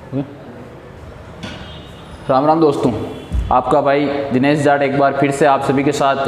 राम राम दोस्तों, आपका भाई दिनेश जाट एक बार फिर से आप सभी के साथ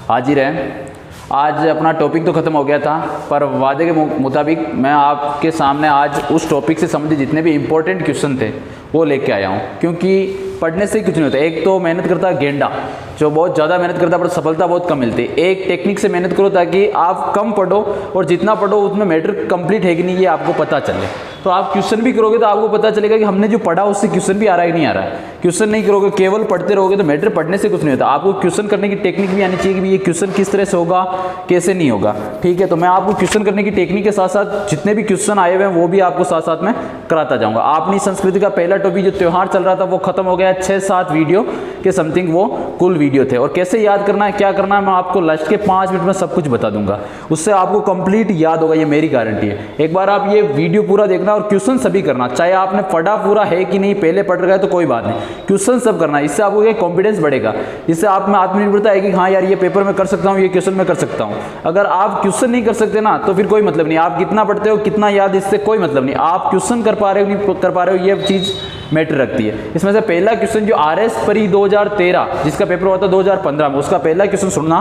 हाजिर है। आज अपना टॉपिक तो ख़त्म हो गया था, पर वादे के मुताबिक मैं आपके सामने आज उस टॉपिक से संबंधित जितने भी इम्पोर्टेंट क्वेश्चन थे वो लेके आया हूँ। क्योंकि पढ़ने से कुछ नहीं होता। एक तो मेहनत करता गेंडा जो बहुत ज़्यादा मेहनत करता पर सफलता बहुत कम मिलती है। एक टेक्निक से मेहनत करो ताकि आप कम पढ़ो और जितना पढ़ो उसमें मैटर कंप्लीट है कि नहीं ये आपको पता चले। तो आप क्वेश्चन भी करोगे तो आपको पता चलेगा कि हमने जो पढ़ा उससे क्वेश्चन भी आ रहा है कि नहीं आ रहा है। क्वेश्चन नहीं करोगे, केवल पढ़ते रहोगे तो मैटर पढ़ने से कुछ नहीं होता। आपको क्वेश्चन करने की टेक्निक भी आनी चाहिए कि ये क्वेश्चन किस तरह से होगा, कैसे नहीं होगा। ठीक है, तो मैं आपको क्वेश्चन करने की टेक्निक के साथ साथ जितने भी क्वेश्चन आए हुए हैं वो भी आपको साथ साथ में कराता जाऊँगा। अपनी संस्कृति का पहला टॉपिक जो त्यौहार चल रहा था वो खत्म हो गया। 6-7 वीडियो के समथिंग वो कुल वीडियो थे। और कैसे याद करना है, क्या करना है, मैं आपको लास्ट के 5 मिनट में सब कुछ बता दूंगा। उससे आपको कंप्लीट याद होगा, ये मेरी गारंटी है। एक बार आप ये वीडियो पूरा देखना और क्वेश्चन सभी करना। चाहे आपने पढ़ा पूरा है कि नहीं, पहले पढ़ रखा है तो कोई बात नहीं, क्वेश्चन सब करना। इससे आपको ये कॉन्फिडेंस बढ़ेगा, इससे आप में आत्मनिर्भरता है कि हाँ यार ये पेपर में कर सकता हूँ, ये क्वेश्चन में कर सकता हूँ। अगर आप क्वेश्चन नहीं कर सकते ना तो फिर कोई मतलब नहीं। आप कितना पढ़ते हो, कितना याद, इससे कोई मतलब नहीं। आप क्वेश्चन कर पा रहे हो नहीं कर पा रहे हो, ये चीज़ मैटर रखती है। इसमें से पहला क्वेश्चन जो RS परी 2013 जिसका पेपर हुआ था 2015 में, उसका पहला क्वेश्चन सुनना।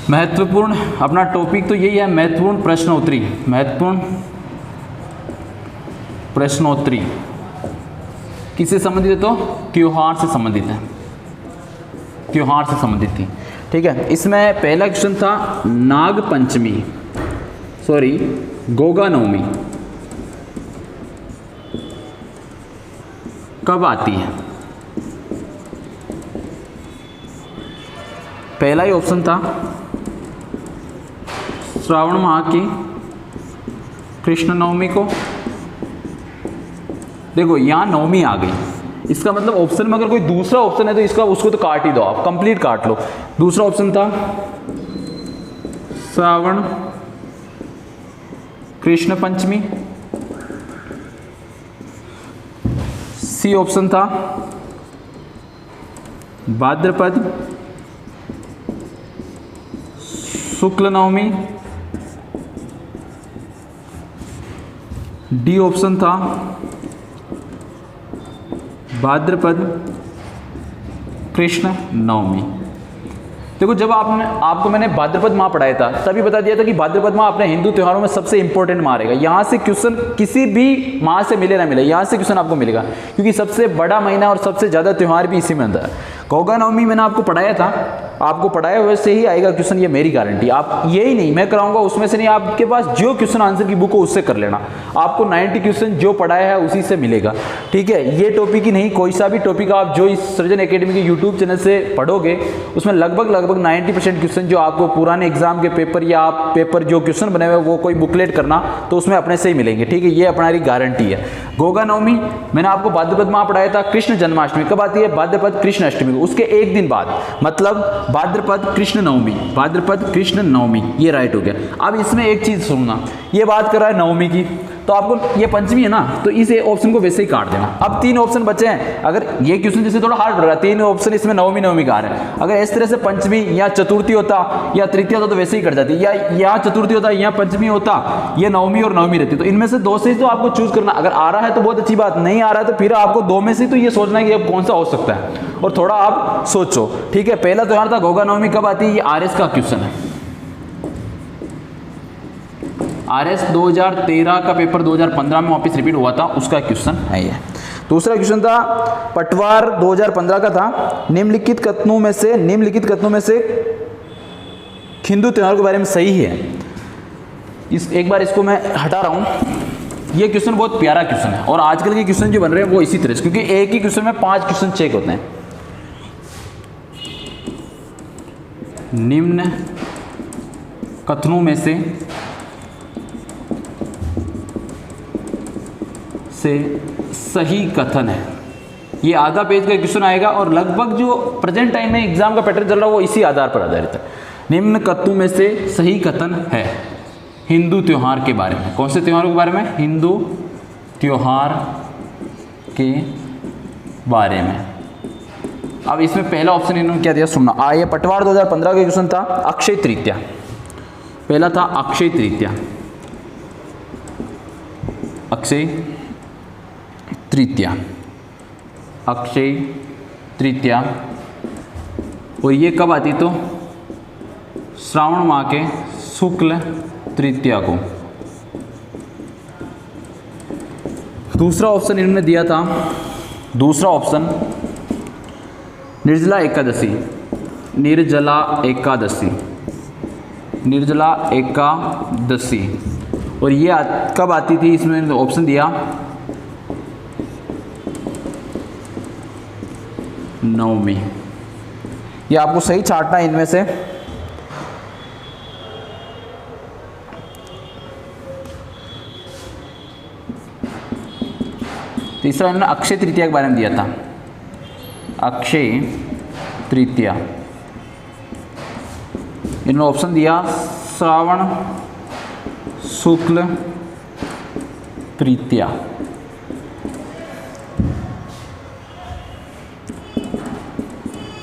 महत्वपूर्ण अपना टॉपिक तो यही है, महत्वपूर्ण प्रश्नोत्तरी। महत्वपूर्ण प्रश्नोत्तरी किससे संबंधित है? तो त्योहार से संबंधित है, त्योहार से संबंधित थी। ठीक है, इसमें पहला क्वेश्चन था नाग पंचमी, सॉरी गोगा नवमी कब आती है? पहला ही ऑप्शन था श्रावण माह की कृष्ण नवमी को। देखो यहाँ नवमी आ गई, इसका मतलब ऑप्शन में अगर कोई दूसरा ऑप्शन है तो इसका उसको तो काट ही दो, आप कंप्लीट काट लो। दूसरा ऑप्शन था श्रावण कृष्ण पंचमी। सी ऑप्शन था भाद्रपद शुक्ल नवमी। डी ऑप्शन था भाद्रपद कृष्ण नवमी। देखो जब आपको मैंने भाद्रपद माह पढ़ाया था तभी बता दिया था कि भाद्रपद माह अपने हिंदू त्योहारों में सबसे इंपॉर्टेंट माह रहेगा। यहाँ से क्वेश्चन किसी भी माह से मिले ना मिले, यहाँ से क्वेश्चन आपको मिलेगा क्योंकि सबसे बड़ा महीना और सबसे ज़्यादा त्यौहार भी इसी में आता है। गोगा नवमी मैंने आपको पढ़ाया था, आपको पढ़ाया हुए से ही आएगा क्वेश्चन, ये मेरी गारंटी। आप यही नहीं मैं कराऊंगा उसमें से नहीं, आपके पास जो क्वेश्चन आंसर की बुक हो उससे कर लेना। आपको 90 क्वेश्चन जो पढ़ाया है उसी से मिलेगा। ठीक है, ये टॉपिक ही नहीं, कोई सा भी टॉपिक आप जो इस सृजन एकेडमी के यूट्यूब चैनल से पढ़ोगे उसमें लगभग 90% क्वेश्चन जो आपको पुराने एग्जाम के पेपर या आप पेपर जो क्वेश्चन बने हुए वो कोई बुकलेट करना तो उसमें अपने से ही मिलेंगे। ठीक है, ये अपनी गारंटी है। गोगा नवमी मैंने आपको भाद्रपद माह पढ़ाया था। कृष्ण जन्माष्टमी कब आती है? भाद्रपद कृष्ण अष्टमी को, उसके एक दिन बाद, मतलब भाद्रपद कृष्ण नवमी। भाद्रपद कृष्ण नवमी ये राइट हो गया। अब इसमें एक चीज सुनना, ये बात कर रहा है नवमी की, तो आपको ये पंचमी है ना, तो इस ऑप्शन को वैसे ही काट देना। अब 3 ऑप्शन बचे हैं। अगर ये क्वेश्चन जैसे थोड़ा हार्ड पड़ रहा है, 3 ऑप्शन इसमें नवमी का आ रहा है। अगर इस तरह से पंचमी या चतुर्थी होता या तृतीय होता तो वैसे ही कट जाती, या यहाँ चतुर्थी होता या पंचमी होता, ये नवमी और नवमी रहती। तो इनमें से 2 से ही तो आपको चूज करना। अगर आ रहा है तो बहुत अच्छी बात, नहीं आ रहा है तो फिर आपको 2 में से तो ये सोचना है कि अब कौन सा हो सकता है और थोड़ा आप सोचो। ठीक है, पहला त्योहार था गोगा नवमी कब आती है, ये RS का क्वेश्चन है। RS 2013 का पेपर 2015 में वापस रिपीट हुआ था, उसका क्वेश्चन है ये। दूसरा क्वेश्चन था पटवार 2015 का था, निम्नलिखित कथनों में से हिंदू त्योहार के बारे में सही है। एक बार इसको मैं हटा रहा हूं। ये क्वेश्चन बहुत प्यारा क्वेश्चन है और आजकल के क्वेश्चन जो बन रहे हैं वो इसी तरह से, क्योंकि एक ही क्वेश्चन में 5 क्वेश्चन चेक होते हैं। निम्न कथनों में से सही कथन है, ये आधा पेज का क्वेश्चन आएगा और लगभग जो प्रेजेंट टाइम में एग्जाम का पैटर्न चल रहा है वो इसी आधार पर आधारित है। निम्न कथनों में से सही कथन है हिंदू त्योहार के बारे में। कौन से त्योहारों के बारे में? हिंदू त्योहार के बारे में। अब इसमें पहला ऑप्शन इन्होंने क्या दिया सुनना। ये पटवार 2015 का क्वेश्चन था अक्षय तृतीया। पहला था अक्षय तृतीया, अक्षय तृतीया, अक्षय तृतीया। और ये कब आती तो श्रावण माह के शुक्ल तृतीया को। दूसरा ऑप्शन इन्होंने दिया था, दूसरा ऑप्शन निर्जला एकादशी, निर्जला एकादशी, निर्जला एकादशी। और ये कब आती थी, इसमें ऑप्शन दिया नवमी। ये आपको सही छांटना है इनमें से। तीसरा इन्होंने अक्षय तृतीया के बारे में दिया था, अक्षय तृतीया। इन्होंने ऑप्शन दिया श्रावण शुक्ल तृतीया।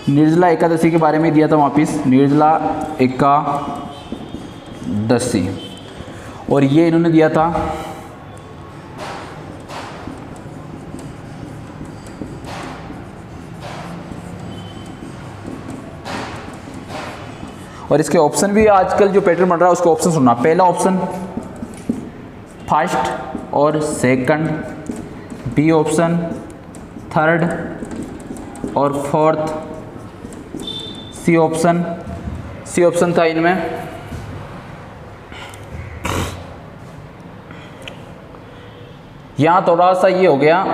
निर्जला एकादशी के बारे में दिया था वापिस, निर्जला एकादशी। और ये इन्होंने दिया था और इसके ऑप्शन भी आजकल जो पैटर्न बन रहा है उसका ऑप्शन सुनना। पहला ऑप्शन फर्स्ट और सेकंड, बी ऑप्शन थर्ड और फोर्थ, सी ऑप्शन था इनमें यहाँ थोड़ा सा ये हो गया,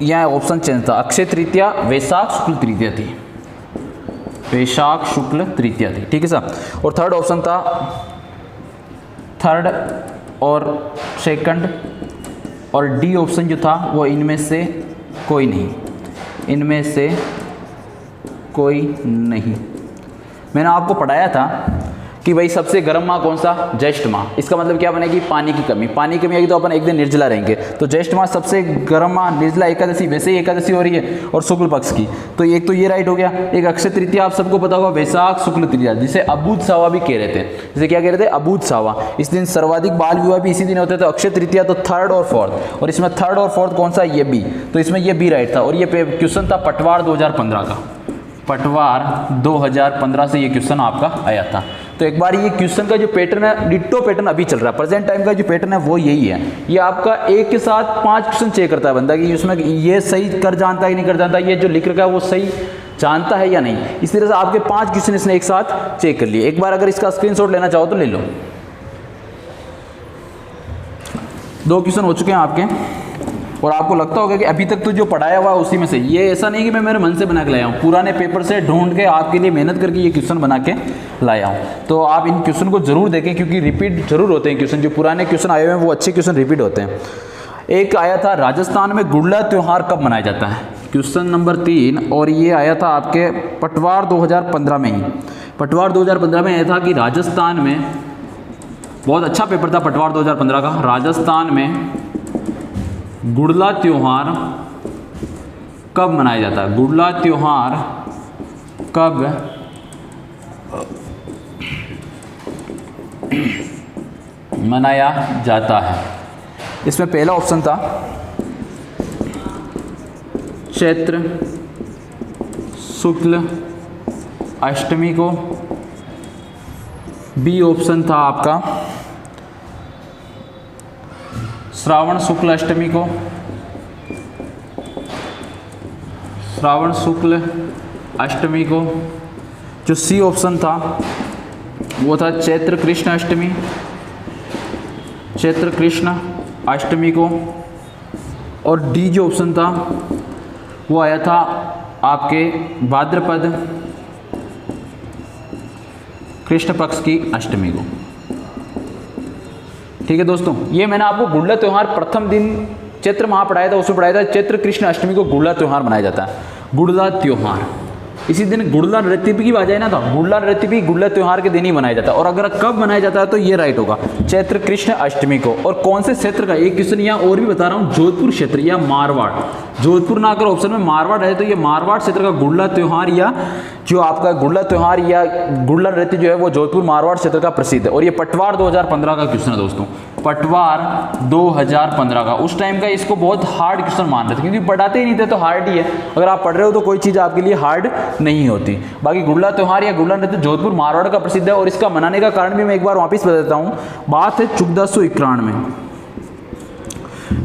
यहाँ ऑप्शन चेंज था। अक्षय तृतीया वैशाख शुक्ल तृतीया थी, वैशाख शुक्ल तृतीया थी, ठीक है सर। और थर्ड ऑप्शन था थर्ड और सेकंड, और डी ऑप्शन जो था वो इनमें से कोई नहीं, इनमें से कोई नहीं। मैंने आपको पढ़ाया था कि भाई सबसे गर्म माह कौन सा, ज्येष्ठ माह। इसका मतलब क्या बनेगी, पानी की कमी, पानी की कमी आएगी तो अपन एक दिन निर्जला रहेंगे। तो ज्येष्ठ माह सबसे गर्म माह, निर्जला एकादशी, वैसे ही एकादशी हो रही है और शुक्ल पक्ष की, तो एक तो ये राइट हो गया। एक अक्षय तृतीया आप सबको पता होगा, वैशाख शुक्ल तृतीया, जिसे अबूझ सावा भी कह रहे थे। जिसे क्या कह रहे थे, अबूझ सावा। इस दिन सर्वाधिक बाल विवाह भी इसी दिन होते थे। तो अक्षय तृतीया तो थर्ड और फोर्थ, और इसमें थर्ड और फोर्थ कौन सा, ये बी। तो इसमें ये बी राइट था। और ये क्वेश्चन था पटवार 2015 का, पटवार 2015 से ये क्वेश्चन आपका आया था। तो एक बार ये क्वेश्चन का जो पैटर्न है, डिट्टो पैटर्न अभी चल रहा है, प्रेजेंट टाइम का जो पैटर्न है वो यही है। ये आपका एक के साथ 5 क्वेश्चन चेक करता है बंदा कि उसमें ये सही कर जानता है कि नहीं कर जानता, ये जो लिख रखा है वो सही जानता है या नहीं। इस तरह से आपके 5 क्वेश्चन इसने एक साथ चेक कर लिए। एक बार अगर इसका स्क्रीनशॉट लेना चाहो तो ले लो। 2 क्वेश्चन हो चुके हैं आपके, और आपको लगता होगा कि अभी तक तो जो पढ़ाया हुआ उसी में से। ये ऐसा नहीं कि मैं मेरे मन से बना के लाया हूँ, पुराने पेपर से ढूंढ के आपके लिए मेहनत करके ये क्वेश्चन बना के लाया हूँ। तो आप इन क्वेश्चन को जरूर देखें, क्योंकि रिपीट जरूर होते हैं क्वेश्चन। जो पुराने क्वेश्चन आए हुए हैं वो अच्छे क्वेश्चन रिपीट होते हैं। एक आया था, राजस्थान में गुड़ला त्यौहार कब मनाया जाता है, क्वेश्चन नंबर 3। और ये आया था आपके पटवार 2015 में ही। पटवार 2015 में आया था कि राजस्थान में, बहुत अच्छा पेपर था पटवार 2015 का, राजस्थान में गुड़ला त्योहार कब मनाया जाता है, गुड़ला त्योहार कब मनाया जाता है। इसमें पहला ऑप्शन था चैत्र शुक्ल अष्टमी को, बी ऑप्शन था आपका श्रावण शुक्ल अष्टमी को, श्रावण शुक्ल अष्टमी को। जो सी ऑप्शन था वो था चैत्र कृष्ण अष्टमी, चैत्र कृष्ण अष्टमी को। और डी जो ऑप्शन था वो आया था आपके भाद्रपद कृष्ण पक्ष की अष्टमी को। ठीक है दोस्तों, ये मैंने आपको गुड़ला त्यौहार प्रथम दिन चैत्र माह पढ़ाया था, उसमें पढ़ाया था चैत्र कृष्ण अष्टमी को गुड़ला त्यौहार मनाया जाता है। गुड़ला त्यौहार इसी दिन गुड़ला नृत्य की बात है ना, तो गुड़ला नृत्य भी गुड़ला त्यौहार के दिन ही मनाया जाता है। और अगर कब मनाया जाता है तो ये राइट होगा, चैत्र कृष्ण अष्टमी को। और कौन से क्षेत्र का, एक क्वेश्चन यहाँ और भी बता रहा हूँ, जोधपुर क्षेत्र या मारवाड़। जोधपुर ना अगर ऑप्शन में मारवाड़ है तो ये मारवाड़ क्षेत्र का गुड़ला त्यौहार या जो आपका गुड़ला त्यौहार या गुड़ला नृत्य जो है वो जोधपुर मारवाड़ क्षेत्र का प्रसिद्ध है। और ये पटवार 2015 का क्वेश्चन है दोस्तों, पटवार 2015 का। उस टाइम का इसको बहुत हार्ड क्वेश्चन मान रहे थे, क्योंकि पढ़ाते ही नहीं थे तो हार्ड ही है। अगर आप पढ़ रहे हो तो कोई चीज़ आपके लिए हार्ड नहीं होती। बाकी गुड़ला त्यौहार या गुड़ला नृत्य जोधपुर मारवाड़ का प्रसिद्ध है, और इसका मनाने का कारण भी मैं एक बार वापस बता देता हूँ। बात है 1491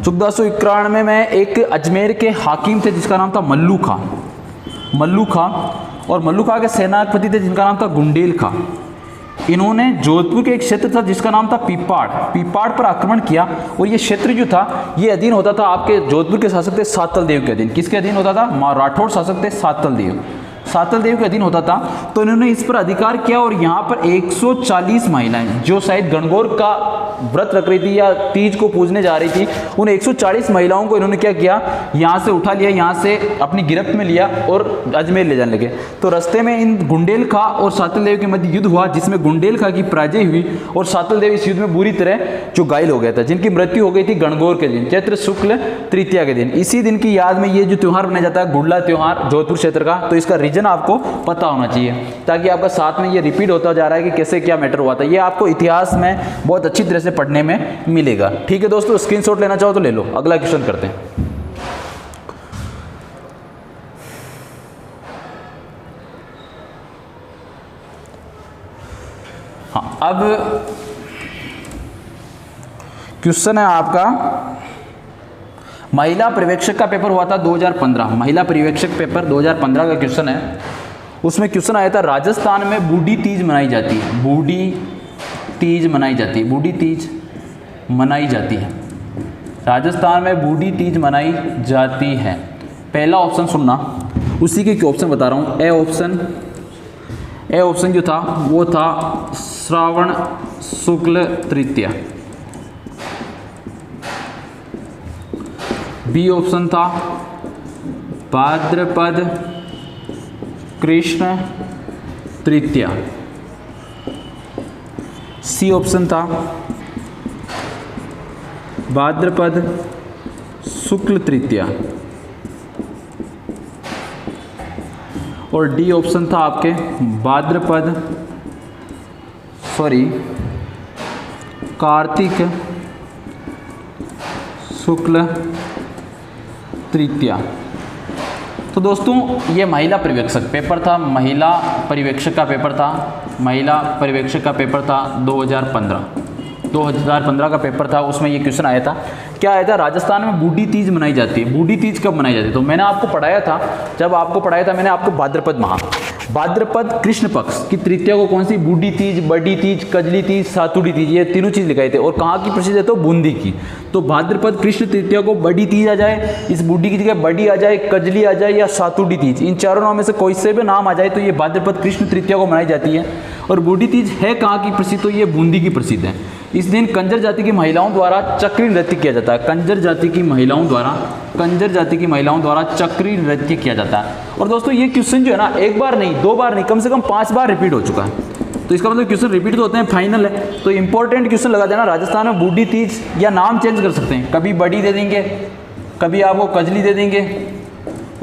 1491 में एक अजमेर के हाकिम थे जिसका नाम था मल्लू खां। और मल्लू खां के सेनापति थे जिनका नाम था गुंडेल खां। इन्होंने जोधपुर के एक क्षेत्र था जिसका नाम था पीपाड़ पर आक्रमण किया, और ये क्षेत्र जो था ये अधीन होता था आपके जोधपुर के शासक थे सातल देव के अधीन। किसके अधीन होता था? राठौड़ शासक थे सातल देव के अधीन होता था। तो इन्होंने इस पर अधिकार किया, और यहाँ पर 140 महिलाएं जो शायद गणगौर का व्रत रख रही थी या तीज को पूजने जा रही थी, उन 140 महिलाओं को इन्होंने क्या किया, यहाँ से उठा लिया, यहाँ से अपनी गिरफ्त में लिया और अजमेर ले जाने लगे। तो रास्ते में इन गुंडेल खां और सातल देव के मध्य युद्ध हुआ, जिसमें गुंडेल खां की पराजय हुई और सातल देव इस युद्ध में बुरी तरह जो घायल हो गया था, जिनकी मृत्यु हो गई थी गणगौर के दिन, चैत्र शुक्ल तृतीया के दिन। इसी दिन की याद में ये जो त्यौहार मनाया जाता है गुड़ला त्यौहार जोधपुर क्षेत्र का। तो इसका रीजन आपको पता होना चाहिए, ताकि आपका साथ में ये रिपीट होता जा रहा है कि कैसे क्या मैटर हुआ था। ये आपको इतिहास में बहुत अच्छी तरह से पढ़ने में मिलेगा। ठीक है दोस्तों, स्क्रीनशॉट लेना चाहो तो ले लो। अगला क्वेश्चन करते हैं। हाँ, अब क्वेश्चन है आपका महिला पर्यवेक्षक का पेपर हुआ था 2015। महिला पर्यवेक्षक पेपर 2015 का क्वेश्चन है। उसमें क्वेश्चन आया था राजस्थान में बूढ़ी तीज मनाई जाती है। बूढ़ी तीज मनाई जाती है। राजस्थान में बूढ़ी तीज मनाई जाती है। पहला ऑप्शन सुनना, उसी के ऑप्शन बता रहा हूँ। ए ऑप्शन जो था वो था श्रावण शुक्ल तृतीया। बी ऑप्शन था भाद्रपद कृष्ण तृतीया। सी ऑप्शन था भाद्रपद शुक्ल तृतीया। और डी ऑप्शन था आपके कार्तिक शुक्ल तृतीया। तो दोस्तों ये महिला पर्यवेक्षक पेपर था, महिला पर्यवेक्षक का पेपर था 2015 का पेपर था। उसमें ये क्वेश्चन आया था, क्या आया था, राजस्थान में बूढ़ी तीज मनाई जाती है। बूढ़ी तीज कब मनाई जाती है? तो मैंने आपको पढ़ाया था, मैंने आपको भाद्रपद कृष्ण पक्ष की तृतीया को कौन सी, बूढ़ी तीज, बड़ी तीज, कजली तीज, सातुड़ी तीज, ये तीनों चीज लिखाए थे। और कहाँ की प्रसिद्ध है? तो बूंदी की। तो भाद्रपद कृष्ण तृतीया को बड़ी तीज आ जाए, इस बूढ़ी की जगह बड़ी आ जाए, कजली आ जाए या सातुड़ी तीज, इन चारों नाम में से कोई से भी नाम आ जाए तो ये भाद्रपद कृष्ण तृतीया को मनाई जाती है। और बूढ़ी तीज है कहाँ की प्रसिद्ध? तो ये बूंदी की प्रसिद्ध है। इस दिन कंजर जाति की महिलाओं द्वारा चक्री नृत्य किया जाता है। कंजर जाति की महिलाओं द्वारा चक्री नृत्य किया जाता है। और दोस्तों ये क्वेश्चन जो है ना, एक बार नहीं, दो बार नहीं, कम से कम 5 बार रिपीट हो चुका है। तो इसका मतलब क्वेश्चन रिपीट तो होते हैं, फाइनल है। तो इंपॉर्टेंट क्वेश्चन लगा देना। राजस्थान में बूढ़ी तीज, या नाम चेंज कर सकते हैं, कभी बड़ी दे देंगे, कभी आपको कजली दे देंगे,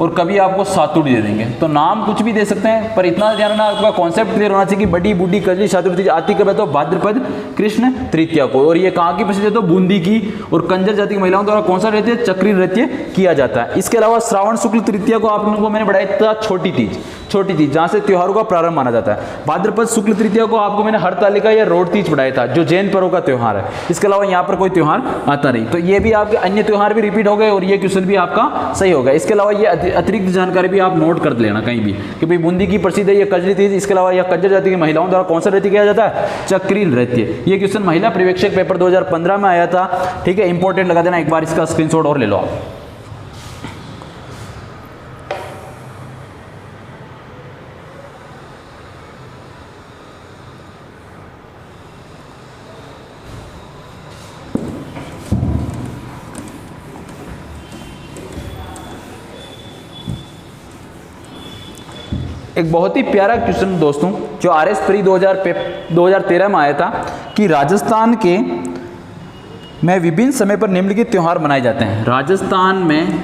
और कभी आपको सातुड़ी दे देंगे। तो नाम कुछ भी दे सकते हैं, पर इतना ध्यान रखना, आपका कॉन्सेप्ट क्लियर होना चाहिए कि बड़ी, बूढ़ी, कजली, सातुड़ी तीज आती कब है? तो भाद्रपद कृष्ण तृतीया को। और ये कहाँ की प्रसिद्ध है? तो बूंदी की। और कंजर जाति की महिलाओं द्वारा कौन सा नृत्य? चक्री नृत्य किया जाता है। इसके अलावा श्रावण शुक्ल तृतीया को आप लोगों को मैंने बढ़ाया था छोटी तीज, जहाँ से त्योहारों का प्रारंभ माना जाता है। भाद्रपद शुक्ल तृतीया को आपको मैंने हरतालिका या रोड तीज पढ़ाया था, जो जैन पर्व का त्योहार है। इसके अलावा यहाँ पर कोई त्योहार आता नहीं। तो ये भी आपके अन्य त्योहार भी रिपीट हो गए, और ये क्वेश्चन भी आपका सही होगा। इसके अलावा ये अतिरिक्त जानकारी भी आप नोट कर लेना कहीं भी, कि भाई बूंदी की प्रसिद्ध है ये कजली तीज। इसके अलावा यह कंजर जाति की महिलाओं द्वारा कौन सा नृत्य किया जाता है? चक्री नृत्य। ये क्वेश्चन महिला पर्यवेक्षक पेपर 2015 में आया था। ठीक है, इंपॉर्टेंट लगा देना। एक बार इसका स्क्रीनशॉट और ले लो आप। एक बहुत ही प्यारा क्वेश्चन दोस्तों, जो RS प्री 2013 में आया था, कि राजस्थान के में विभिन्न समय पर निम्नलिखित त्योहार मनाए जाते हैं। राजस्थान में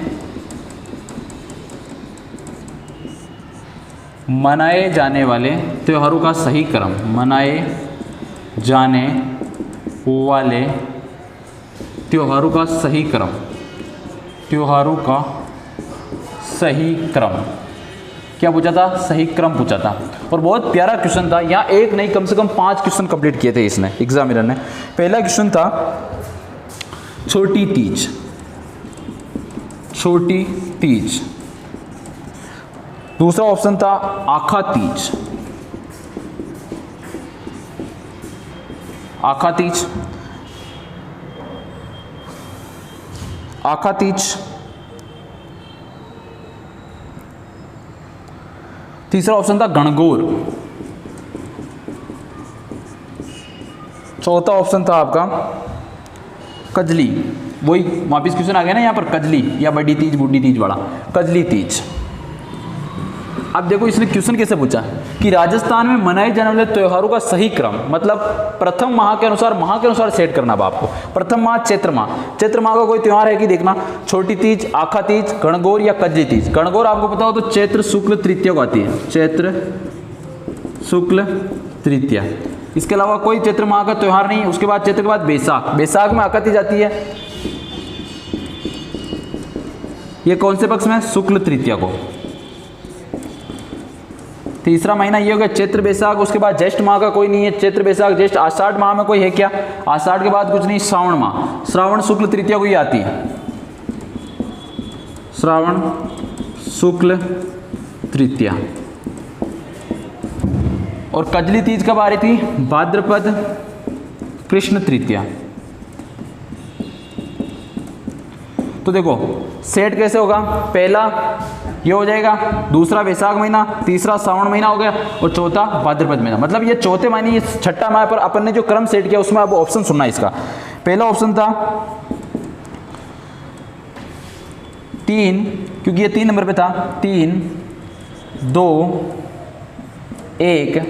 मनाए जाने वाले त्योहारों का सही क्रम, मनाए जाने वाले त्योहारों का सही क्रम, त्योहारों का सही क्रम। क्या पूछा था? सही क्रम पूछा था। और बहुत प्यारा क्वेश्चन था। यहाँ एक नहीं कम से कम 5 क्वेश्चन कंप्लीट किए थे इसने, एग्जामिनर ने। पहला क्वेश्चन था छोटी तीज, छोटी तीज। दूसरा ऑप्शन था आखा तीज, आखा तीज, आखा तीज। तीसरा ऑप्शन था गणगौर। चौथा ऑप्शन था आपका कजली। वही वापिस क्वेश्चन आ गया ना यहाँ पर, कजली या बड़ी तीज बूढ़ी तीज वाला, कजली तीज। अब देखो इसने क्वेश्चन कैसे पूछा कि राजस्थान में मनाए जाने वाले त्योहारों का सही क्रम, मतलब प्रथम माह के अनुसार सेट करना। अब आपको प्रथम माह चैत्र माह, चैत्र माह का कोई त्योहार है कि देखना, छोटी तीज, आखा तीज, गणगौर या कजली तीज। गणगौर आपको पता हो तो चैत्र शुक्ल तृतीया को आती है, चैत्र शुक्ल तृतीया। इसके अलावा कोई चैत्र माह का त्योहार नहीं। उसके बाद चैत्र के बाद बैसाख, बैसाख में आखा तीज आती है। ये कौन से पक्ष में? शुक्ल तृतीया को। तीसरा महीना ये हो गया चैत्र बैसाख। उसके बाद ज्येष्ठ माह का कोई नहीं है, चैत्र बैसाख ज्येष्ठ। आषाढ़ माह में कोई है क्या? आषाढ़ के बाद कुछ नहीं। श्रावण माह, श्रावण शुक्ल तृतीया को ही आती है, श्रावण शुक्ल तृतीया। और कजली तीज कब आ रही थी? भाद्रपद कृष्ण तृतीया। तो देखो सेट कैसे होगा, पहला ये हो जाएगा, दूसरा वैशाख महीना, तीसरा श्रावण महीना हो गया और चौथा भाद्रपद महीना। मतलब ये चौथे महीने, ये छठा माह पर अपन ने जो क्रम सेट किया उसमें अब ऑप्शन सुनना है इसका। पहला ऑप्शन था 3, क्योंकि ये 3 नंबर पे था, 3, 2, 1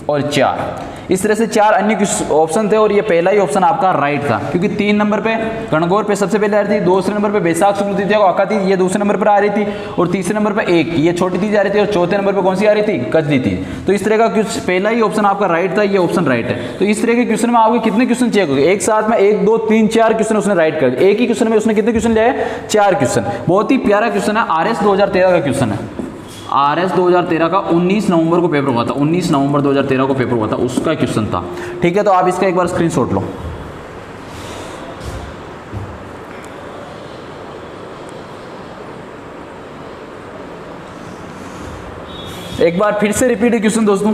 और 4। इस तरह से 4 अन्य ऑप्शन थे और ये पहला ही ऑप्शन आपका राइट था, क्योंकि 3 नंबर पे गणगौर पे सबसे पहले आ रही थी, दूसरे नंबर पे बैसाख शुक्ल तृतीया को आखा तीज, ये दूसरे नंबर पर आ रही थी, और तीसरे नंबर पे 1 ये छोटी तीज आ रही थी, और चौथे नंबर पे कौन सी आ रही थी? कजली तीज। तो इस तरह का पहला ही ऑप्शन आपका राइट था, ये ऑप्शन राइट है। तो इस तरह के क्वेश्चन में आपके कितने क्वेश्चन चेक हो गए? एक साथ में 1, 2, 3, 4 क्वेश्चन उसने राइट कर दिए। एक ही क्वेश्चन में उसने कितने क्वेश्चन लिए? 4 क्वेश्चन। बहुत ही प्यारा क्वेश्चन है, RS 2013 का क्वेश्चन है। RS 2013 का 19 नवंबर को पेपर हुआ था, 19 नवंबर 2013 को पेपर हुआ था, उसका क्वेश्चन था। ठीक है, तो आप इसका एक बार स्क्रीनशॉट लो। एक बार फिर से रिपीट है क्वेश्चन दोस्तों।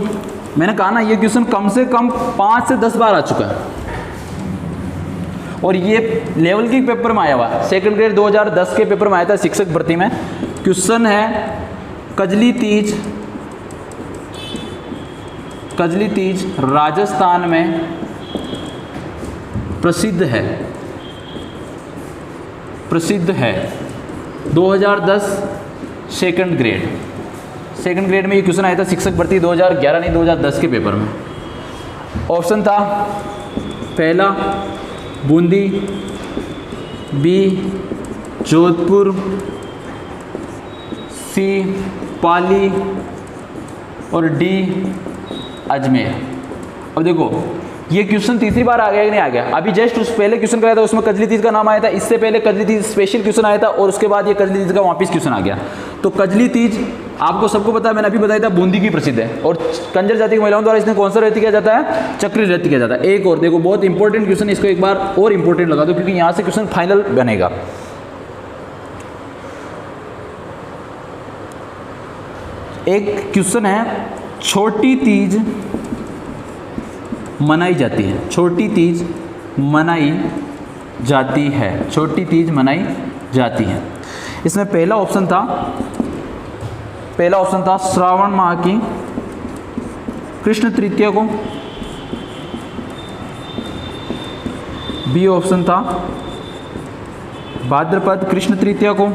मैंने कहा ना ये क्वेश्चन कम से कम 5 से 10 बार आ चुका है और ये लेवल के पेपर में आया हुआ है। सेकंड ग्रेड 2010 के पेपर में आया था शिक्षक भर्ती में। क्वेश्चन है कजली तीज, कजली तीज राजस्थान में प्रसिद्ध है, प्रसिद्ध है। 2010 सेकंड ग्रेड, सेकंड ग्रेड में ये क्वेश्चन आया था शिक्षक भर्ती 2011 नहीं 2010 के पेपर में। ऑप्शन था पहला बूंदी, बी जोधपुर, सी पाली और डी अजमेर। अब देखो ये क्वेश्चन तीसरी बार आ गया कि नहीं आ गया? अभी जस्ट उस पहले क्वेश्चन कराया था उसमें कजली तीज का नाम आया था, इससे पहले कजली तीज स्पेशल क्वेश्चन आया था और उसके बाद ये कजली तीज का वापस क्वेश्चन आ गया। तो कजली तीज आपको सबको पता है, मैंने अभी बताया था बूंदी की प्रसिद्ध है और कंजर जाति की महिलाओं द्वारा इसने कौन सा नृत्य किया जाता है? चक्री नृत्य किया जाता है। एक और देखो बहुत इंपॉर्टेंट क्वेश्चन, इसको एक बार और इंपॉर्टेंट लगा दो क्योंकि यहाँ से क्वेश्चन फाइनल बनेगा। एक क्वेश्चन है छोटी तीज मनाई जाती है, छोटी तीज मनाई जाती है, छोटी तीज मनाई जाती है। इसमें पहला ऑप्शन था श्रावण माह की कृष्ण तृतीया को, बी ऑप्शन था भाद्रपद कृष्ण तृतीया को,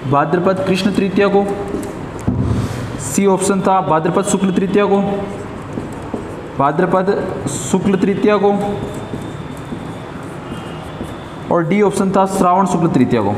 भाद्रपद कृष्ण तृतीया को, सी ऑप्शन था भाद्रपद शुक्ल तृतीया को, भाद्रपद शुक्ल तृतीया को, और डी ऑप्शन था श्रावण शुक्ल तृतीया को,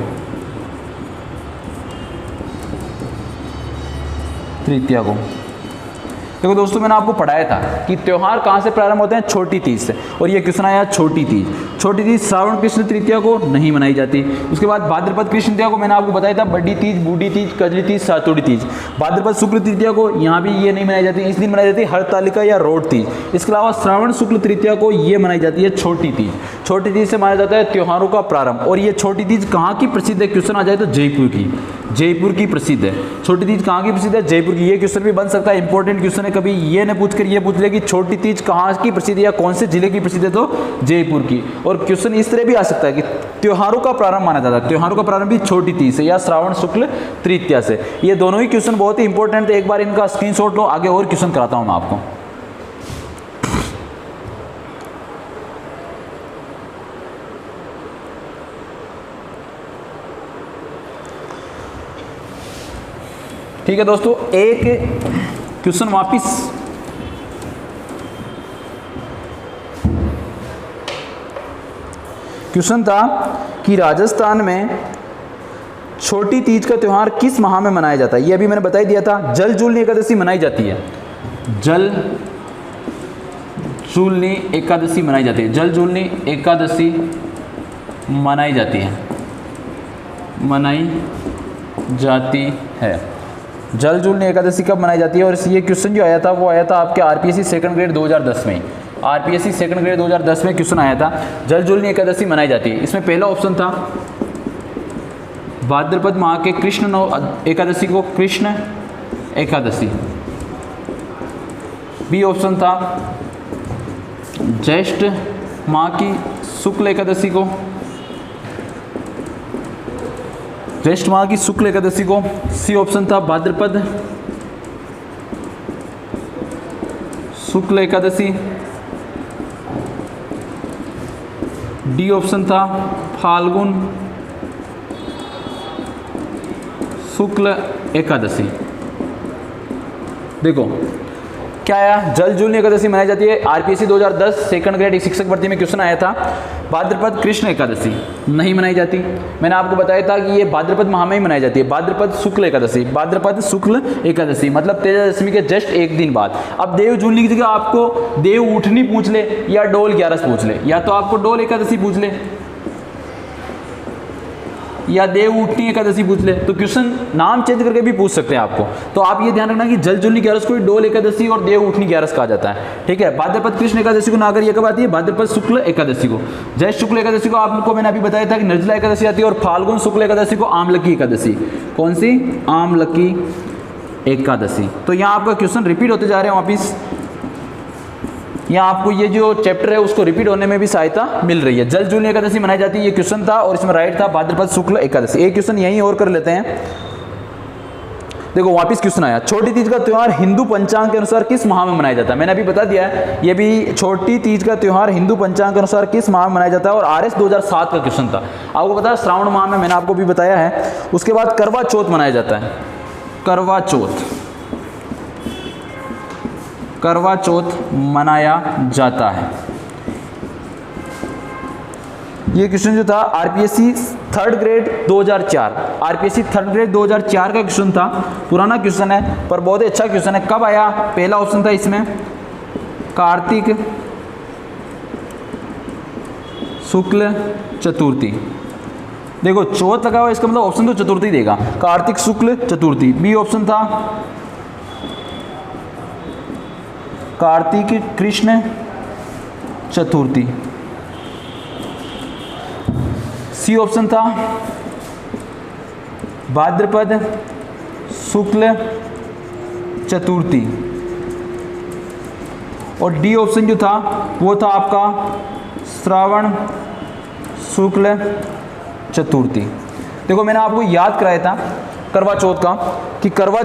तृतीया को। देखो दोस्तों मैंने आपको पढ़ाया था कि त्योहार कहाँ से प्रारंभ होते हैं? छोटी तीज से, और ये क्वेश्चन आया छोटी तीज। छोटी तीज श्रावण कृष्ण तृतीया को नहीं मनाई जाती। उसके बाद भाद्रपद कृष्ण तृतीया को मैंने आपको बताया था, बड़ी तीज, बूढ़ी तीज, कजली तीज, सातुड़ी तीज। भाद्रपद शुक्ल तृतीया को यहाँ भी ये नहीं मनाई जाती, इस दिन मनाई जाती है हरतालिका या रोड तीज। इसके अलावा श्रावण शुक्ल तृतीया को ये मनाई जाती है छोटी तीज। छोटी तीज से माना जाता है त्योहारों का प्रारंभ। और ये छोटी तीज कहाँ की प्रसिद्ध है, क्वेश्चन आ जाए तो जयपुर की, जयपुर की प्रसिद्ध है। छोटी तीज कहाँ की प्रसिद्ध है, जयपुर की। ये क्वेश्चन भी बन सकता है, इंपॉर्टेंट क्वेश्चन है, कभी ये न पूछकर ये पूछ ले कि छोटी तीज कहाँ की प्रसिद्ध है या कौन से जिले की प्रसिद्ध है, तो जयपुर की। और क्वेश्चन इस तरह भी आ सकता है कि त्योहारों का प्रारंभ माना जाता है, त्योहारों का प्रारंभ भी छोटी तीज से या श्रावण शुक्ल तृतीया से। ये दोनों ही क्वेश्चन बहुत ही इंपॉर्टेंट है, एक बार इनका स्क्रीनशॉट लो, आगे और क्वेश्चन कराता हूं मैं आपको। ठीक है दोस्तों, एक क्वेश्चन वापिस क्वेश्चन था कि राजस्थान में छोटी तीज का त्यौहार किस माह में मनाया जाता है। ये अभी मैंने बता ही दिया था, जल जूलनी एकादशी मनाई जाती है, जल जूलनी एकादशी मनाई जाती है, जल जूलनी एकादशी मनाई जाती है, मनाई जाती है। जल जूलनी एकादशी कब मनाई जाती है। और ये क्वेश्चन जो आया था वो आया था आपके आरपीएससी सेकंड ग्रेड 2010 में, आरपीएससी सेकंड ग्रेड 2010 में क्वेश्चन आया था, जल जूलनी एकादशी मनाई जाती है। इसमें पहला ऑप्शन था भाद्रपद माह के कृष्ण एकादशी को कृष्ण एकादशी, बी ऑप्शन था ज्येष्ठ माह की शुक्ल एकादशी को, ज्येष्ठ माह की शुक्ल एकादशी को, सी ऑप्शन था भाद्रपद शुक्ल एकादशी, डी ऑप्शन था फाल्गुन शुक्ल एकादशी। देखो क्या आया, जल जूलनी एकादशी मनाई जाती है, आरपीएससी 2010 सेकंड ग्रेड शिक्षक भर्ती में क्वेश्चन आया था। भाद्रपद कृष्ण एकादशी नहीं मनाई जाती, मैंने आपको बताया था कि ये भाद्रपद माह में ही मनाई जाती है। भाद्रपद शुक्ल एकादशी, भाद्रपद शुक्ल एकादशी मतलब तेजादशमी के जस्ट एक दिन बाद। अब देव जूलनी की जगह आपको देव उठनी पूछ ले या डोल 11 पूछ ले, या तो आपको डोल एकादशी पूछ ले या देव उठनी एकादशी पूछ ले, तो क्वेश्चन नाम चेंज करके भी पूछ सकते हैं आपको। तो आप ये ध्यान रखना कि जल जूलनी 11 को डोल एकादशी और देव उठनी 11 कहा जाता है। ठीक है, भाद्रपद कृष्ण एकादशी को ना कर ये कब आती है, भाद्रपद शुक्ल एकादशी को। ज्येष्ठ शुक्ल एकादशी को आपको मैंने अभी बताया था कि निर्जला एकादशी आती है, और फाल्गुन शुक्ल एकादशी को आमलकी एकादशी। कौन सी, आमलकी एकादशी। तो यहाँ आपका क्वेश्चन रिपीट होते जा रहे हैं वापिस, यहाँ आपको ये जो चैप्टर है उसको रिपीट होने में भी सहायता मिल रही है। जल जूलनी एकादशी मनाई जाती है, ये क्वेश्चन था और इसमें राइट था भाद्रपद शुक्ल एकादशी। एक क्वेश्चन यहीं और कर लेते हैं। देखो वापस क्वेश्चन आया, छोटी तीज का त्यौहार हिंदू पंचांग के अनुसार किस माह में मनाया जाता है। मैंने अभी बता दिया है, ये भी छोटी तीज का त्यौहार हिंदू पंचांग के अनुसार किस माह में मनाया जाता है, और आरएस 2007 का क्वेश्चन था। आपको पता है श्रावण माह में, मैंने आपको भी बताया है। उसके बाद करवा चौथ मनाया जाता है, करवा चौथ, करवा चौथ मनाया जाता है। ये क्वेश्चन जो था RPSC third grade 2004, RPSC third grade 2004 का क्वेश्चन था, पुराना क्वेश्चन है पर बहुत ही अच्छा क्वेश्चन है। कब आया, पहला ऑप्शन था इसमें कार्तिक शुक्ल चतुर्थी। देखो चौथ लगा हुआ, इसका मतलब ऑप्शन तो चतुर्थी देगा, कार्तिक शुक्ल चतुर्थी। बी ऑप्शन था कार्तिक कृष्ण चतुर्थी। सी ऑप्शन था भाद्रपद शुक्ल चतुर्थी। और डी ऑप्शन जो था वो था आपका श्रावण शुक्ल चतुर्थी। देखो मैंने आपको याद कराया था करवा चौथ का कि करवा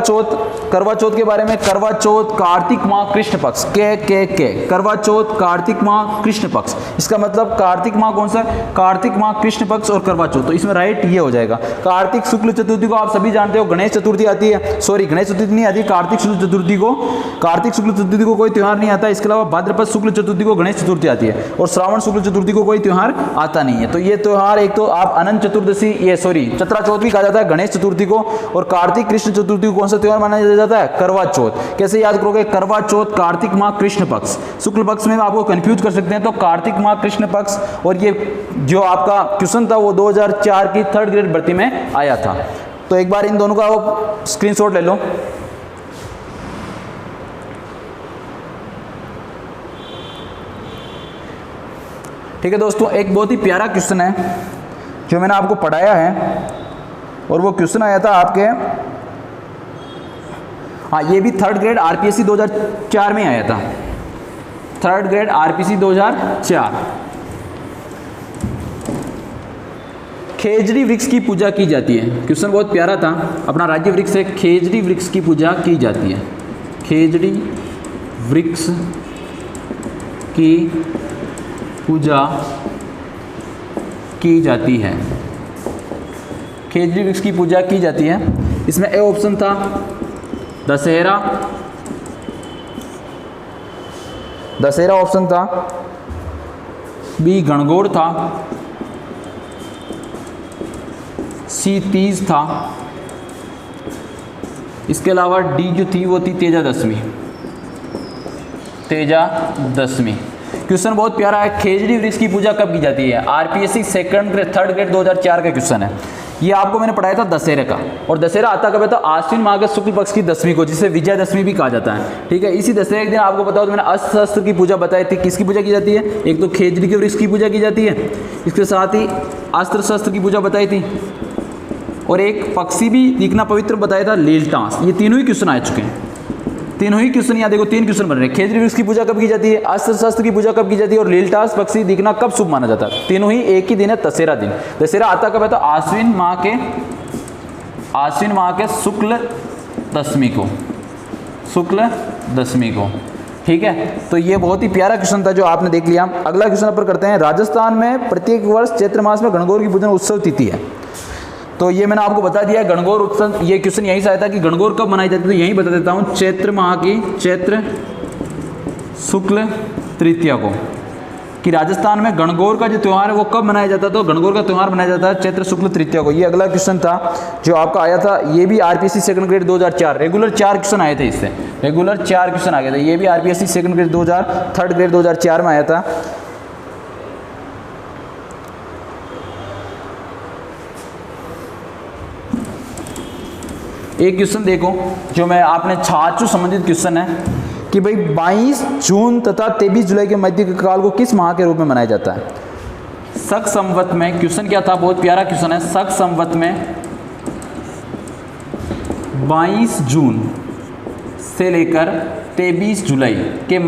चौथ के बारे में, करवा चौथ कार्तिक माह कृष्ण पक्ष, के करवा चौथ कार्तिक माह कृष्ण पक्ष। इसका मतलब कार्तिक माह कौन सा है, कार्तिक माह कृष्ण पक्ष और करवा चौथ। तो इसमें राइट ये हो जाएगा। कार्तिक शुक्ल चतुर्थी को आप सभी जानते हो गणेश चतुर्थी आती है, सॉरी गणेश चतुर्थी नहीं आती, कार्तिक शुक्ल चतुर्थी को कोई त्यौहार नहीं आता। इसके अलावा भाद्रपद शुक्ल चतुर्थी को गणेश चतुर्थी आती है, और श्रावण शुक्ल चतुर्थी को कोई त्यौहार आता नहीं है। तो ये त्यौहार एक तो आप अनंत चतुर्दशी, ये सॉरी चतरा चौथ भी कहा जाता है गणेश चतुर्थी को, और कार्तिक कृष्ण चतुर्थी को कौन सा त्यौहार मनाया जाता है? करवा चौथ। कैसे याद करोगे? करवा चौथ कार्तिक माह कृष्ण पक्ष, शुक्ल पक्ष में आपको कंफ्यूज कर सकते हैं, तो कार्तिक माह कृष्ण पक्ष। और ये जो आपका क्वेश्चन था वो 2004 की 3rd ग्रेड भर्ती में आया था। तो एक बार इन दोनों का स्क्रीनशॉट ले लो। ठीक है दोस्तों, एक बहुत ही प्यारा क्वेश्चन है जो मैंने आपको पढ़ाया है, और वो क्वेश्चन आया था आपके, हाँ ये भी 3rd ग्रेड आरपीएससी 2004 में आया था, 3rd ग्रेड आरपीएससी 2004। खेजड़ी वृक्ष की पूजा की जाती है। क्वेश्चन बहुत प्यारा था। अपना राज्य वृक्ष है, खेजड़ी वृक्ष की पूजा की जाती है। खेजड़ी वृक्ष की पूजा की जाती है। खेजड़ी वृक्ष की पूजा की जाती है। इसमें ए ऑप्शन था दशहरा, दशहरा ऑप्शन था, बी गणगौर था, सी तीज था, इसके अलावा डी जो थी वो थी तेजा दशमी, तेजा दशमी। क्वेश्चन बहुत प्यारा है। खेजड़ी वृक्ष की पूजा कब की जाती है? RPSC 2nd grade 3rd grade 2004 का क्वेश्चन है। ये आपको मैंने पढ़ाया था दशहरे का, और दशहरा आता कब है? तो आश्विन माह के शुक्ल पक्ष की दशमी को, जिसे विजयादशमी भी कहा जाता है। ठीक है, इसी दशहरे के दिन आपको बताओ तो मैंने अस्त्र शस्त्र की पूजा बताई थी। किसकी पूजा की जाती है? एक तो खेजड़ी के वृक्ष की पूजा की जाती है, इसके साथ ही अस्त्र शस्त्र की पूजा बताई थी, और एक पक्षी भी दिखना पवित्र बताया था, लीलटास। ये तीनों ही क्वेश्चन आ चुके हैं, तीनों ही क्वेश्चन। यहाँ देखो 3 क्वेश्चन बन रहे हैं। खेजड़ी वृक्ष की पूजा कब की जाती है, अस्त्र शस्त्र की पूजा कब की जाती है, और लीलटास पक्षी दिखना कब शुभ माना जाता है? तीनों ही एक ही दिन है, दशहरा दिन। दशहरा आता कब है? तो आश्विन माह के शुक्ल दशमी को, शुक्ल दशमी को। ठीक है, तो ये बहुत ही प्यारा क्वेश्चन था जो आपने देख लिया। अगला क्वेश्चन अपन करते हैं। राजस्थान में प्रत्येक वर्ष चैत्र मास में गणगौर की पूजन उत्सव तिथि है। तो ये मैंने आपको बता दिया, गणगौर उत्सव, ये क्वेश्चन यहीं से आया था कि गणगौर कब मनाई जाती है, तो यहीं बता देता हूँ। चैत्र माह की चैत्र शुक्ल तृतीया को, कि राजस्थान में गणगौर का जो त्यौहार है वो कब मनाया जाता है? तो गणगौर का त्यौहार मनाया जाता है चैत्र शुक्ल तृतीया को। ये अगला क्वेश्चन था जो आपका आया था। ये भी RPSC 2nd grade 2004, regular 4 question आए थे इससे, रेगुलर 4 क्वेश्चन आ गए थे। ये भी RPSC 2nd grade 3rd grade 2004 में आया था। एक क्वेश्चन देखो जो मैं आपने छात्र संबंधित क्वेश्चन है कि भाई 22 जून तथा 23 जुलाई के मध्य काल को किस माह के रूप में मनाया जाता है? शक संवत में। क्वेश्चन क्या था? बहुत प्यारा क्वेश्चन है। शक संवत में 22 जून से लेकर 23 जुलाई के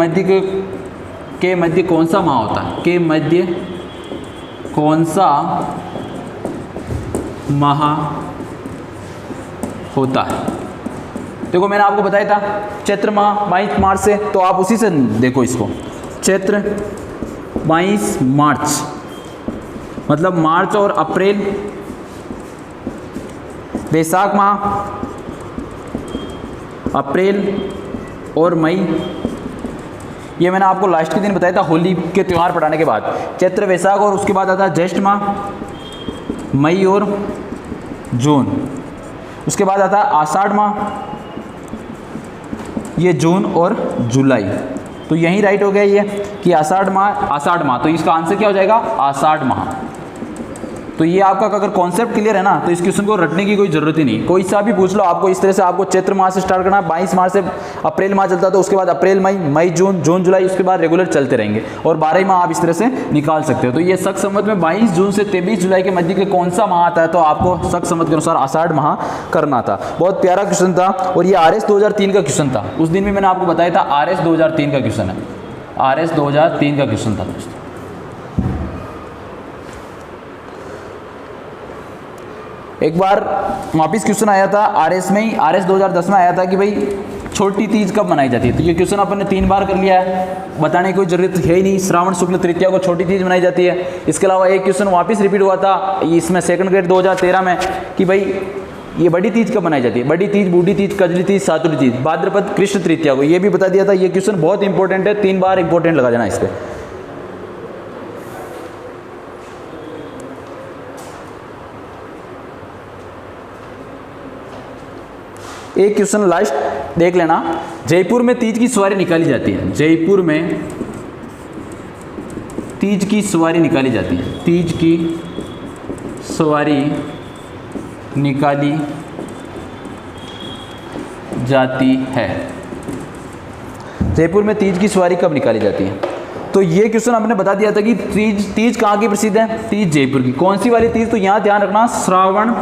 मध्य कौन सा माह होता है? के मध्य कौन सा माह होता है? देखो मैंने आपको बताया था चैत्र माह 22 मार्च से, तो आप उसी से देखो इसको। चैत्र 22 मार्च मतलब मार्च और अप्रैल। वैशाख माह अप्रैल और मई। ये मैंने आपको लास्ट के दिन बताया था होली के त्यौहार पढ़ाने के बाद। चैत्र वैशाख, और उसके बाद आता है ज्येष्ठ माह, मई और जून। उसके बाद आता है आषाढ़ माह, ये जून और जुलाई। तो यही राइट हो गया ये कि आषाढ़ माह। तो इसका आंसर क्या हो जाएगा? आषाढ़ माह। तो ये आपका अगर कॉन्सेप्ट क्लियर है ना, तो इस क्वेश्चन को रटने की कोई जरूरत ही नहीं। कोई सा भी पूछ लो आपको, इस तरह से आपको चैत्र माह से स्टार्ट करना। 22 मार्च से अप्रैल माह चलता है, तो उसके बाद अप्रैल मई जून जुलाई, उसके बाद रेगुलर चलते रहेंगे, और 12 माह आप इस तरह से निकाल सकते हो। तो ये शक संवत में 22 जून से 23 जुलाई के मध्य के कौन सा माह आता है, तो आपको शक संवत के अनुसार आषाढ़ माह करना था। बहुत प्यारा क्वेश्चन था, और ये RS 2003 का क्वेश्चन था। उस दिन भी मैंने आपको बताया था RS 2003 का क्वेश्चन है, RS 2003 का क्वेश्चन था दोस्तों। एक बार वापिस क्वेश्चन आया था RS में ही, RS 2010 में आया था कि भाई छोटी तीज कब मनाई जाती है। तो ये क्वेश्चन अपन ने 3 बार कर लिया है, बताने की कोई जरूरत है ही नहीं। श्रावण शुक्ल तृतीया को छोटी तीज मनाई जाती है। इसके अलावा एक क्वेश्चन वापस रिपीट हुआ था इसमें 2nd ग्रेड 2013 में कि भाई ये बड़ी तीज कब मनाई जाती है। बड़ी तीज, बूढ़ी तीज, कजली तीज, सातुरी तीज, भाद्रपद कृष्ण तृतीया को। ये भी बता दिया था। ये क्वेश्चन बहुत इंपॉर्टेंट है, 3 बार इंपॉर्टेंट लगा देना इस पर। एक क्वेश्चन लास्ट देख लेना। जयपुर में तीज की सवारी निकाली जाती है। जयपुर में तीज की सवारी निकाली जाती है। तीज की सवारी निकाली जाती है। जयपुर में तीज की सवारी कब निकाली जाती है? तो ये क्वेश्चन आपने बता दिया था कि तीज कहाँ की प्रसिद्ध है? तीज जयपुर की। कौन सी वाली तीज? तो यहाँ ध्यान रखना, श्रावण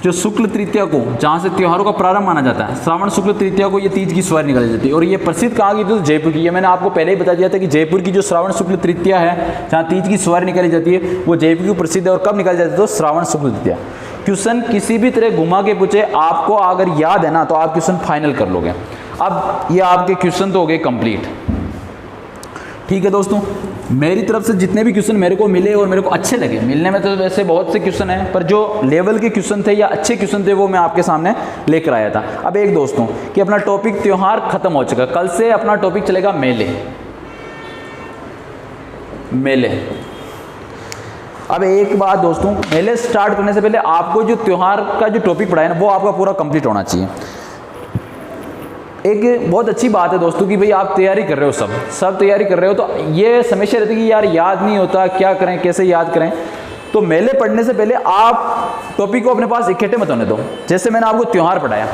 जो शुक्ल तृतीया को, जहाँ से त्योहारों का प्रारंभ माना जाता है, श्रावण शुक्ल तृतीया को ये तीज की सवारी निकाली जाती है। और ये प्रसिद्ध कहाँ की? तो जयपुर की। ये मैंने आपको पहले ही बता दिया था कि जयपुर की जो श्रावण शुक्ल तृतीया है, जहाँ तीज की सवारी निकाली जाती है, वो जयपुर की प्रसिद्ध है। और कब निकाली जाती है? तो श्रावण शुक्ल तृतीया। क्वेश्चन किसी भी तरह घुमा के पूछे, आपको अगर याद है ना तो आप क्वेश्चन फाइनल कर लोगे। अब ये आपके क्वेश्चन तो हो गए कंप्लीट। ठीक है दोस्तों, मेरी तरफ से जितने भी क्वेश्चन मेरे को मिले और मेरे को अच्छे लगे, मिलने में तो वैसे बहुत से क्वेश्चन हैं, पर जो लेवल के क्वेश्चन थे या अच्छे क्वेश्चन थे वो मैं आपके सामने लेकर आया था। अब एक दोस्तों कि अपना टॉपिक त्योहार खत्म हो चुका, कल से अपना टॉपिक चलेगा मेले। मेले। अब एक बात दोस्तों, मेले स्टार्ट करने से पहले आपको जो त्योहार का जो टॉपिक पढ़ा है ना, वो आपका पूरा कंप्लीट होना चाहिए। एक बहुत अच्छी बात है दोस्तों कि भाई आप तैयारी कर रहे हो, सब तैयारी कर रहे हो, तो ये समस्या रहती है कि यार याद नहीं होता, क्या करें, कैसे याद करें। तो मेले पढ़ने से पहले आप टॉपिक को अपने पास इकट्ठे मत होने दो। जैसे मैंने आपको त्योहार पढ़ाया,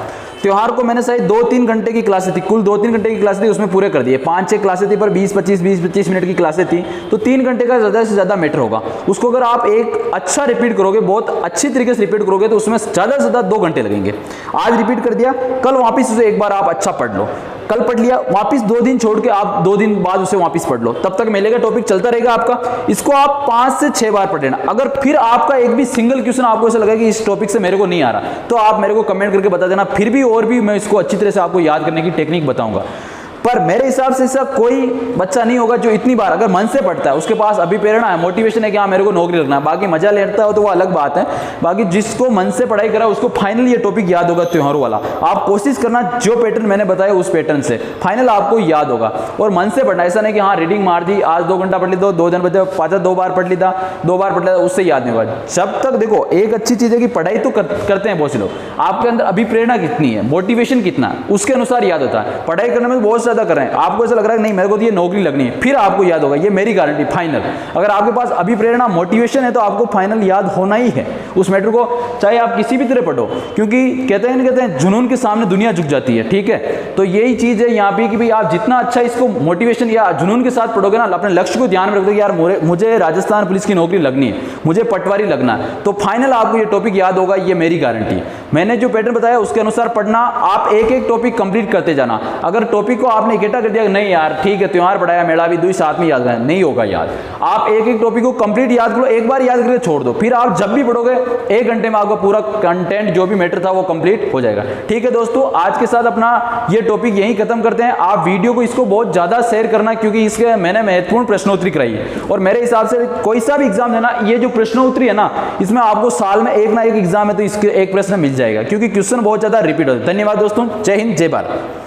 त्योहार को मैंने शायद 2-3 घंटे की क्लासें थी, कुल 2-3 घंटे की क्लासें थी, उसमें पूरे कर दिए। 5-6 क्लासें थी पर 20-25 मिनट की क्लासें थी, तो 3 घंटे का ज़्यादा से ज़्यादा मैटर होगा। उसको अगर आप एक अच्छा रिपीट करोगे, बहुत अच्छी तरीके से रिपीट करोगे, तो उसमें ज़्यादा से ज़्यादा 2 घंटे लगेंगे। आज रिपीट कर दिया, कल वापस उसे एक बार आप अच्छा पढ़ लो, कल पढ़ लिया, वापस 2 दिन छोड़ के आप 2 दिन बाद उसे वापस पढ़ लो, तब तक मेले का टॉपिक चलता रहेगा आपका। इसको आप 5 से 6 बार पढ़ लेना। अगर फिर आपका एक भी सिंगल क्वेश्चन आपको ऐसा लगा कि इस टॉपिक से मेरे को नहीं आ रहा, तो आप मेरे को कमेंट करके बता देना, फिर भी और भी मैं इसको अच्छी तरह से आपको याद करने की टेक्निक बताऊंगा। पर मेरे हिसाब से ऐसा कोई बच्चा नहीं होगा जो इतनी बार अगर मन से पढ़ता है, उसके पास अभी प्रेरणा है, मोटिवेशन है कि हाँ मेरे को नौकरी लगना है। बाकी मजा लेता हो तो वो अलग बात है। बाकी जिसको मन से पढ़ाई करा उसको फाइनल ये टॉपिक याद होगा त्योहारों वाला। आप कोशिश करना जो पैटर्न मैंने बताया उस पैटर्न से फाइनल आपको याद होगा। और मन से पढ़ना, ऐसा नहीं कि हाँ रीडिंग मार दी, आज 2 घंटा पढ़ ली, 2 दिन बचे 2 बार पढ़ लीता, 2 बार पढ़ लिया, उससे याद नहीं होगा। जब तक देखो, एक अच्छी चीज़ है कि पढ़ाई तो करते हैं बहुत से लोग, आपके अंदर अभी प्रेरणा कितनी है, मोटिवेशन कितना है, उसके अनुसार याद होता है। पढ़ाई करने में बहुत ज़्यादा कर रहे हैं, आपको ऐसा लग रहा है नहीं मेरे को तो ये नौकरी लगनी है, फिर आपको याद होगा, ये मेरी गारंटी फाइनल। अगर आपके पास अभी प्रेरणा मोटिवेशन है तो आपको फाइनल याद होना ही है उस मैटर को, चाहे आप किसी भी तरह पढ़ो। क्योंकि कहते हैं जुनून के सामने दुनिया झुक जाती है। ठीक है, तो यही चीज़ है यहाँ पे कि भाई आप जितना अच्छा इसको मोटिवेशन या जुनून के साथ पढ़ोगे ना, अपने लक्ष्य को ध्यान में रखोगे, यार मुझे राजस्थान पुलिस की नौकरी लगनी है, मुझे पटवारी लगना है, तो फाइनल आपको ये टॉपिक याद होगा, ये मेरी गारंटी है। मैंने जो पैटर्न बताया उसके अनुसार पढ़ना, आप एक एक टॉपिक कंप्लीट करते जाना। अगर टॉपिक को आपने इकट्ठा कर दिया, नहीं यार ठीक है त्योहार पढ़ाया, मेला भी 2 साथ में याद है, नहीं होगा याद। आप एक एक टॉपिक को कंप्लीट याद करो, एक बार याद करके छोड़ दो, फिर आप जब भी पढ़ोगे 1 घंटे में आपका पूरा कंटेंट जो भी मैटर था वो कंप्लीट हो जाएगा। ठीक है दोस्तों, आज के साथ अपना ये टॉपिक यहीं खत्म करते हैं। आप वीडियो को इसको बहुत ज्यादा शेयर करना, क्योंकि इसके मैंने महत्वपूर्ण प्रश्नोत्तरी कराई है, और मेरे हिसाब से कोई सा भी एग्जाम है ना, ये जो प्रश्नोत्तरी है ना, इसमें आपको साल में एक ना एक एग्जाम है तो इसके एक प्रश्न मिल जाएगा, क्योंकि क्वेश्चन बहुत ज्यादा रिपीट होते हैं। धन्यवाद दोस्तों, जय हिंद, जय भारत।